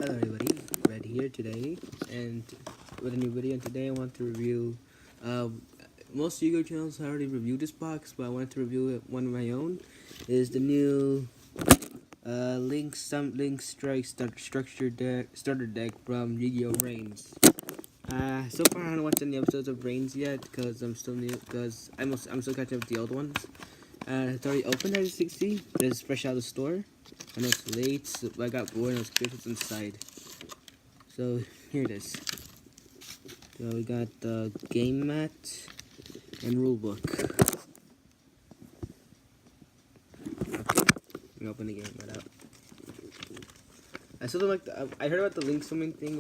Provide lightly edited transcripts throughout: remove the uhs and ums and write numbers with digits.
Hello everybody, Red here today, and with a new video. And today I want to review, most Yugioh channels already reviewed this box, but I wanted to review one of my own. Is the new Link Strike Structure deck starter deck from Yugioh Reigns. So far I haven't watched any episodes of Reigns yet because I'm still new, because I'm still catching up with the old ones. It's already opened as you can see. It's fresh out of the store. I know it's late, so I got bored and I was curious what's inside. So here it is. So we got the game mat and rule book. Okay, let me open the game mat out. I still don't like I heard about the link swimming thing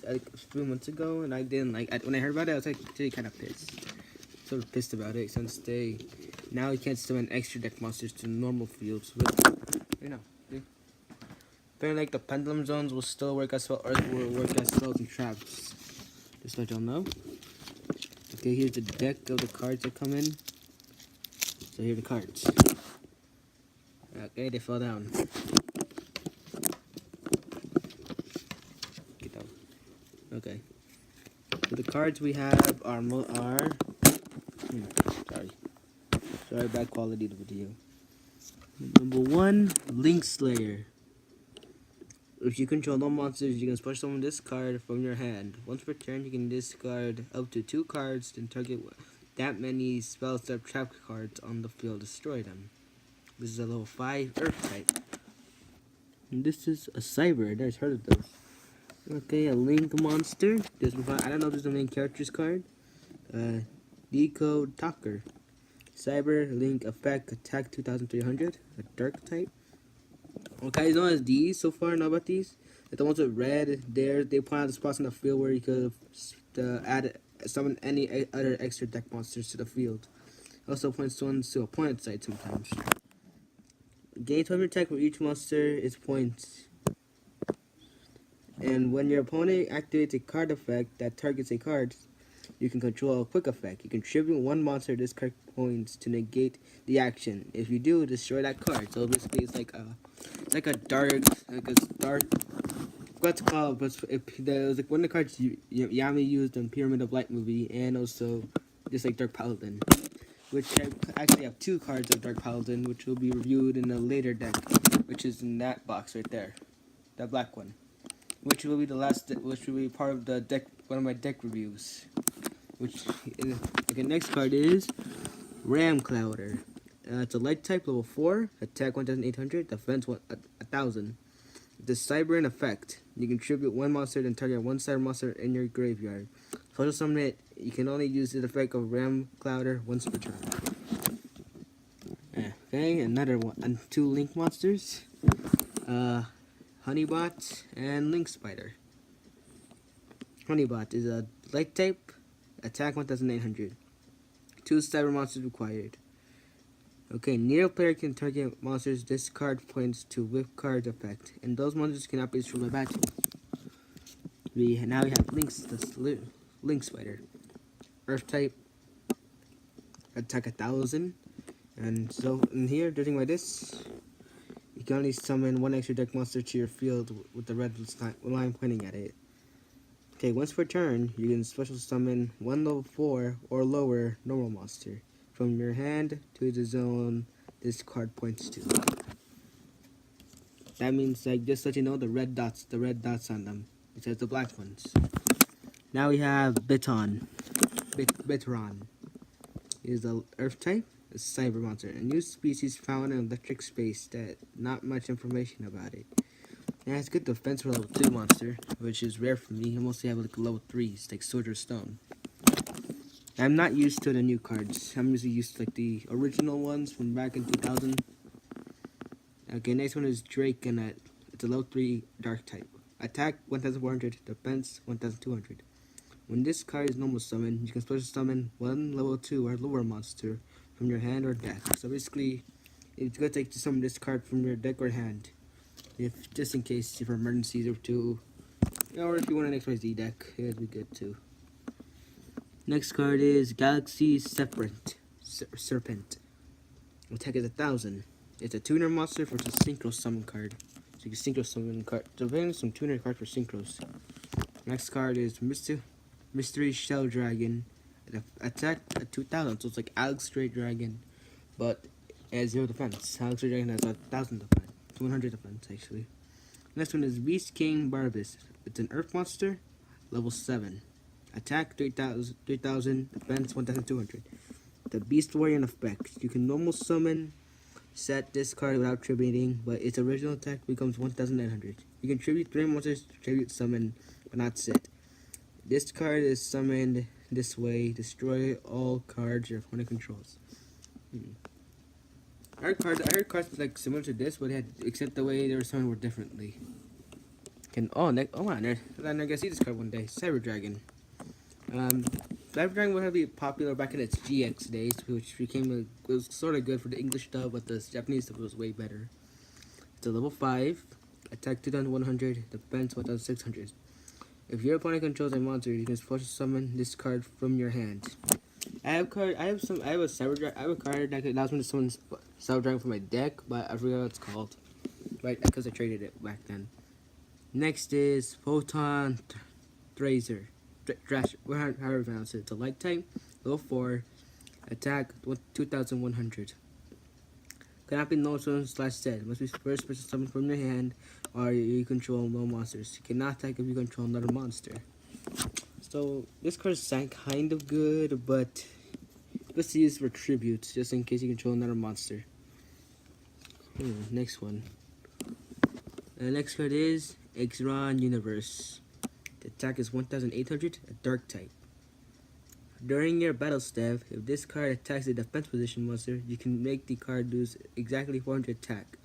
a few months ago, and I didn't like. When I heard about it, I was actually kind of pissed. Sort of pissed about it since now you can't summon extra deck monsters to normal fields. Apparently, like the pendulum zones will still work as well, or will work as spells and traps. Just so y'all know. Okay, here's the deck of the cards that come in. So here are the cards. Okay, they fell down. Get down. Okay. So the cards we have are sorry, bad quality of the video. Number 1, Link Slayer. If you control no monsters, you can special summon this card from your hand. Once per turn, you can discard up to 2 cards and target that many spells or trap cards on the field. Destroy them. This is a level 5 Earth type. And this is a Cyber. I never heard of those. Okay, a Link monster. I don't know if this is the main character's card. Decode Talker. Cyber Link effect attack 2300. A Dark type. Okay, you know as these so far. Know about these? Like the ones with red, they point out the spots in the field where you could summon any other extra deck monsters to the field. Also points ones to opponent's side sometimes. Gain 20 attack for each monster is points. And when your opponent activates a card effect that targets a card you can control, a quick effect. You contribute 1 monster to this card points to negate the action. If you do, destroy that card. So basically, it's like a dark, what's it called? But there was like one of the cards Yami used in Pyramid of Light movie, and also just like Dark Paladin, which I actually have 2 cards of Dark Paladin, which will be reviewed in a later deck, which is in that box right there, that black one, which will be which will be part of the deck, one of my deck reviews. Okay, next card is Clowder. It's a light type, level 4, attack 1800, defense 1000. The Cyber in effect. You contribute 1 monster and target 1 cyber monster in your graveyard. Special summon it. You can only use the effect of Clowder once per turn. Okay, another one. And 2 Link monsters. Honeybot and Link Spider. Honeybot is a light type, attack 1800. 2 cyber monsters required. Okay, neither player can target monsters. Discard points to whip card effect, and those monsters cannot be destroyed by battle. Now we have Link Spider. Earth type, attack 1000. And so in here, judging by this, you can only summon 1 extra deck monster to your field with the red line pointing at it. Okay, once per turn, you can special summon 1 level 4 or lower normal monster from your hand to the zone this card points to. That means, like, just so you know, the red dots on them, besides the black ones. Now we have Bitron. Is the Earth type, a cyber monster, a new species found in electric space that not much information about it. Yeah, it's good defense for level 2 monster, which is rare for me. I mostly have like level 3s, like Soldier Stone. I'm not used to the new cards. I'm usually used to like the original ones from back in 2000. Okay, next one is Drake, and it's a level 3 dark type. Attack 1400, defense 1200. When this card is normal summon, you can special summon 1 level 2 or lower monster from your hand or deck. So basically, it's good to summon this card from your deck or hand, just in case for emergencies or or if you want an XYZ deck, it'd be good too. Next card is Galaxy Serpent. Attack is 1000. It's a tuner monster for a synchro summon card. So you can synchro summon card. Depending some 200 cards for synchros. Next card is Mystery Shell Dragon. Attack at 2000, so it's like Alex Straight Dragon, but it has 0 defense. Alex Straight Dragon has 1000 defense, 100 defense actually. Next one is Beast King Barbus. It's an Earth monster, level 7. Attack 3000, defense 1200. The Beast Warrior in effect. You can normal summon, set this card without tributing, but its original attack becomes 1900. You can tribute 3 monsters to tribute summon, but not set. This card is summoned this way. Destroy all cards your opponent controls. I heard cards like similar to this, but except the way they were summoned were differently. I gotta see this card one day. Cyber Dragon. Cyber Dragon would have been popular back in its GX days, which it was sort of good for the English dub, but the Japanese stuff was way better. It's a level 5, attack 2100, defense 1600. If your opponent controls a monster, you can force summon this card from your hand. I have a card that allows me to summon Cyber Dragon from my deck, but I forgot what it's called. Right, because I traded it back then. Next is Photon Razor. However you pronounce it. It's a light type, level 4, attack 2100. Cannot be no summon / set. Must be first person summoned from your hand, or you control no monsters. You cannot attack if you control another monster. So this card is kind of good, but let's use for tributes, just in case you control another monster. Next one. The next card is Exron Universe. The attack is 1800, a dark type. During your battle step, if this card attacks a defense position monster, you can make the card do exactly 400 attack.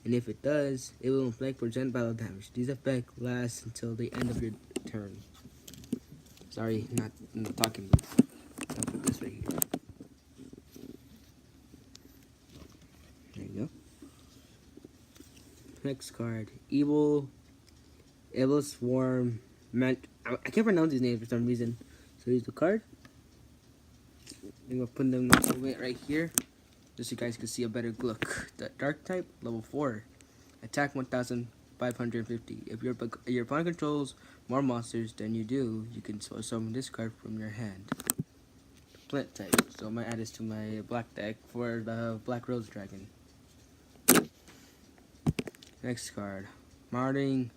And if it does, it will inflict % battle damage. These effects last until the end of your turn. Sorry, not in the talking booth. I'll put this right here. There you go. Next card, Evil Swarm. I can't pronounce these names for some reason. So here's the card. I'm gonna put them right here, just so you guys can see a better look. The dark type, level 4, attack 1550. If your opponent controls more monsters than you do, you can summon this card from your hand. Flint type, so I might add this to my black deck for the Black Rose Dragon. Next card, Marauding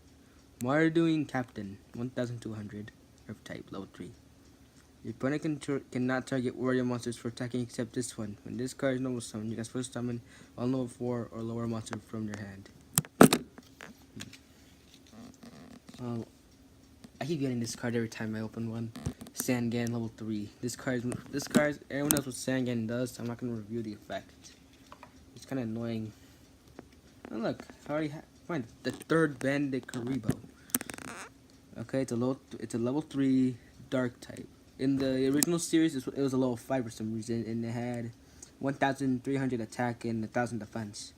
Captain, 1200, Earth type, level 3. Your opponent cannot target warrior monsters for attacking except this one. When this card is normal summon, you can first summon all level 4 or lower monster from your hand. I keep getting this card every time I open one. Sangan, level 3. This card, everyone knows what Sangan does, so I'm not going to review the effect. It's kind of annoying. Oh look, I already find the third Bandit Karibo. Okay, it's a level 3 dark type. In the original series, it was a level 5 for some reason, and it had 1300 attack and 1000 defense.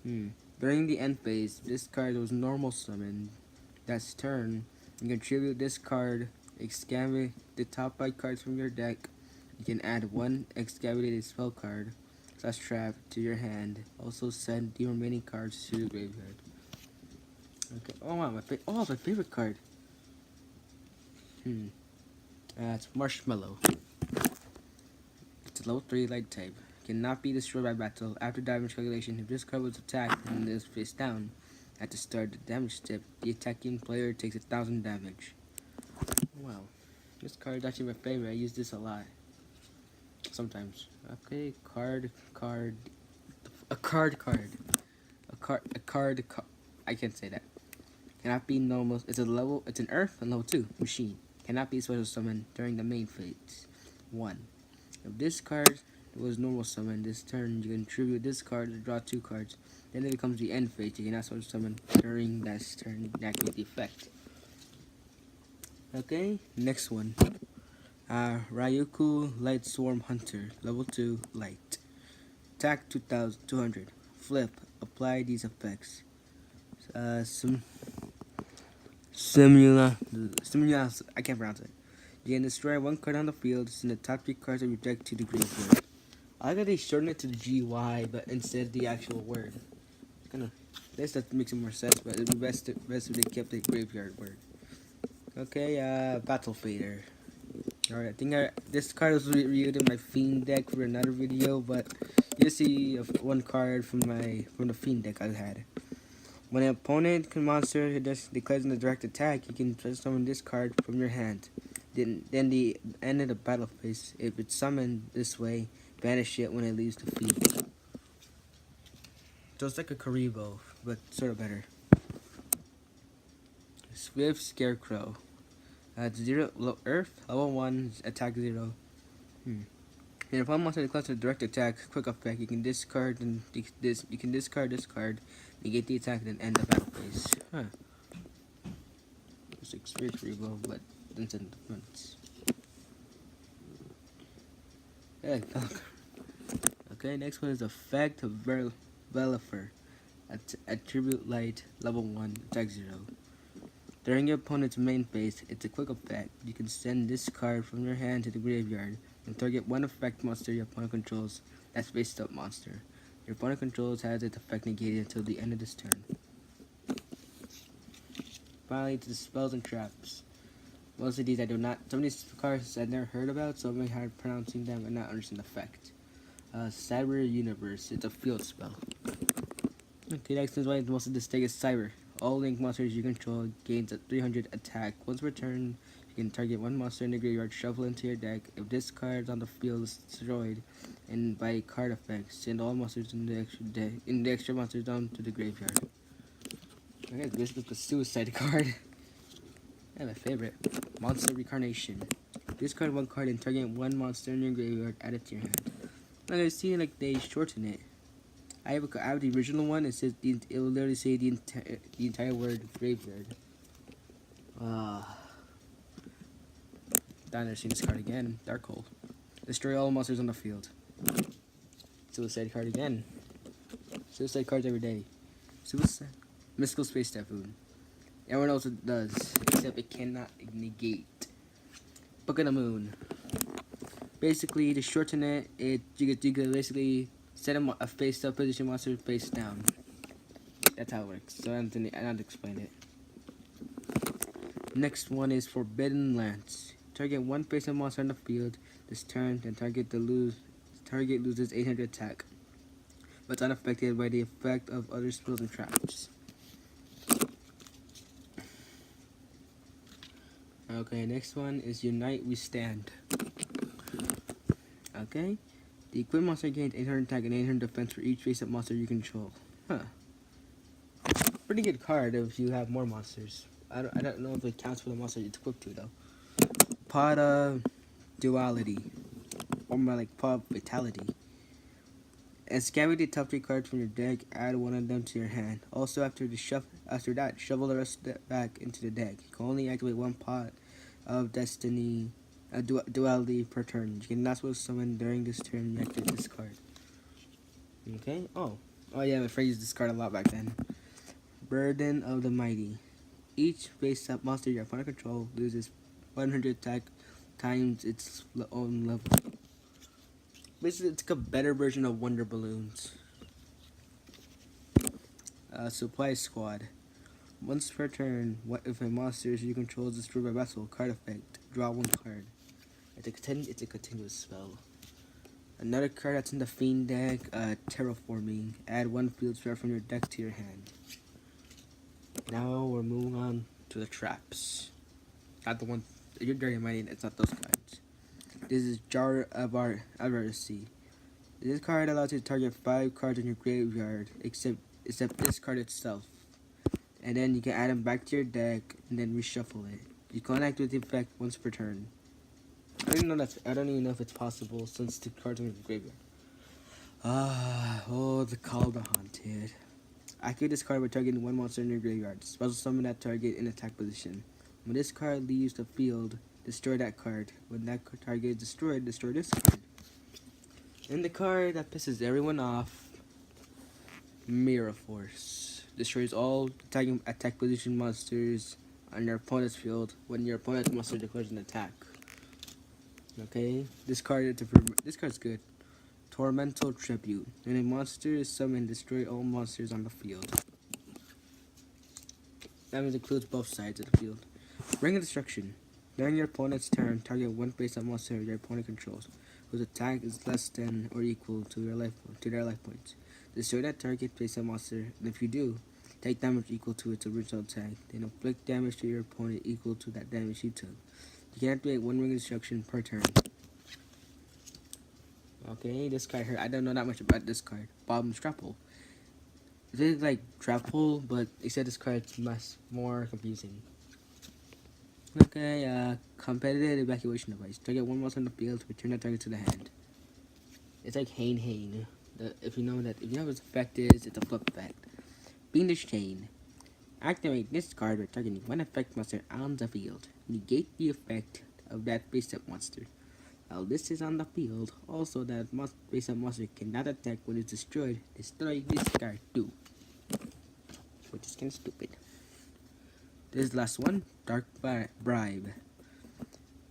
During the end phase, this card was normal summon. That's turn. You can tribute this card, excavate the top 5 cards from your deck. You can add 1 excavated spell card / trap to your hand. Also send the remaining cards to the graveyard. Okay. Oh wow, my favorite card. It's Marshmallow. It's a level 3 light type. Cannot be destroyed by battle. After damage calculation, if this card was attacked and is face down at the start of the damage step, the attacking player takes 1000 damage. Wow. This card is actually my favorite. I use this a lot. Sometimes. Okay, I can't say that. Cannot be normal. It's an Earth and level 2 machine. Cannot be special summoned during the main phase. 1. If this card was normal summon this turn, you can tribute this card to draw 2 cards. Then it becomes the end phase. You cannot special summon during that turn to activate the effect. Okay, next one. Ryuku Light Swarm Hunter, level 2 light. Attack 2200. Flip. Apply these effects. Simula, I can't pronounce it. You can destroy 1 card on the field, send the top 3 cards of your deck to the graveyard. I like that they shorten it to the GY, but instead the actual word. It's kind of This that makes more sense, but it'd be best if they kept the graveyard word. Okay, Battle Fader. Alright, I think this card was reviewed in my Fiend deck for another video, but you see one card from the Fiend deck I had. When an opponent monster declares a direct attack, you can summon this card from your hand. Then the end of the battle phase, if it's summoned this way, banish it when it leaves the field. So it's like a Karibo, but sort of better. Swift Scarecrow. Earth, level 1, attack 0. And if one monster declares a direct attack, quick effect, you can discard this card, negate the attack, and then end the battle phase. It's like Spirit Karibo, but instant defense. Yeah, okay, next one is Effect of Velifer. Attribute Light, level 1, attack 0. During your opponent's main phase, it's a quick effect. You can send this card from your hand to the graveyard and target one effect monster your opponent controls that's based up monster. Your opponent controls has its effect negated until the end of this turn. Finally, to the spells and traps. Most of these some of these cards I've never heard about, so I'm having hard pronouncing them and not understand the effect. Cyber Universe, it's a field spell. Okay, next is why most of this deck is Cyber. All link monsters you control gains a 300 attack. Once per turn, you can target one monster in the graveyard, shuffle into your deck. If this card on the field is destroyed, and by card effect, send all monsters in the extra monsters down to the graveyard. Okay, this is the suicide card. Yeah, my favorite. Monster Reincarnation. Discard one card and target one monster in your graveyard, add it to your hand. Like I see, like they shorten it. I have the original one. It says it will literally say the entire word graveyard. I've never seen this card again. Darkhold. Destroy all monsters on the field. Suicide card again. Suicide cards every day. Suicide. Mystical Space Typhoon. Everyone else it does, except it cannot negate. Book of the Moon. Basically, to shorten it, you could basically set a face-up position monster face down. That's how it works. So I don't explain it. Next one is Forbidden Lance. Target one face-up monster on the field this turn, and target loses 800 attack, but it's unaffected by the effect of other spells and traps. Okay, next one is Unite We Stand. Okay, the equipped monster gains 800 attack and 800 defense for each face-up monster you control. Pretty good card if you have more monsters. I don't know if it counts for the monster it's equipped to though. Pod Duality, or more like Pod Vitality. And scatter the top 3 cards from your deck, add one of them to your hand. Also, after that, shovel the rest back into the deck. You can only activate one Pot of Destiny Duality per turn. You cannot summon during this turn. You activate this card. Okay. Oh yeah, my friend used this card a lot back then. Burden of the Mighty. Each face-up monster your opponent control loses 100 attack times its own level. Basically, it's like a better version of Wonder Balloons. Supply Squad. Once per turn, what if a monster you control is destroyed by vessel? Card effect. Draw one card. It's a continuous spell. Another card that's in the Fiend deck, Terraforming. Add one field spell from your deck to your hand. Now we're moving on to the traps. Not the one you're dirty mighty, it's not those kinds. This is Jar of Avarice. This card allows you to target 5 cards in your graveyard, except this card itself. And then you can add them back to your deck and then reshuffle it. You can activate the effect once per turn. I don't even know if it's possible since the cards are in the graveyard. The Clowder Haunted. Activate this card by targeting one monster in your graveyard. Special summon that target in attack position. When this card leaves the field, destroy that card. When that target is destroyed, destroy this card. And the card that pisses everyone off, Mirror Force. Destroys all attack position monsters on your opponent's field when your opponent's monster declares an attack. Okay, this card's good. Tormental Tribute. When a monster is summoned, destroy all monsters on the field. That means it includes both sides of the field. Ring of Destruction. During your opponent's turn, target one face-up monster your opponent controls, whose attack is less than or equal to their life points. Destroy that target face-up monster, and if you do, take damage equal to its original attack. Then inflict damage to your opponent equal to that damage you took. You can activate one Ring of Destruction per turn. Okay, this card here, I don't know that much about this card. Bob Strapple. It is like Trapple, but they said this card's more confusing. Okay, competitive evacuation device. Target one monster on the field, return that target to the hand. It's like Hane. If you know what its effect is, it's a flip effect. Fiendish Chain. Activate this card by targeting one effect monster on the field. Negate the effect of that face-up monster. While this is on the field, also that face-up monster cannot attack when it's destroyed. Destroy this card too. Which is kinda stupid. This is the last one, Dark Bribe.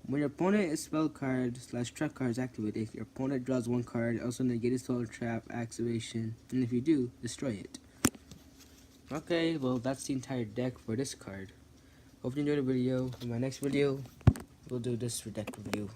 When your opponent's spell card / trap card is activated, your opponent draws one card, also negate its spell trap activation, and if you do, destroy it. Okay, well that's the entire deck for this card. Hope you enjoyed the video. In my next video, we'll do this deck review.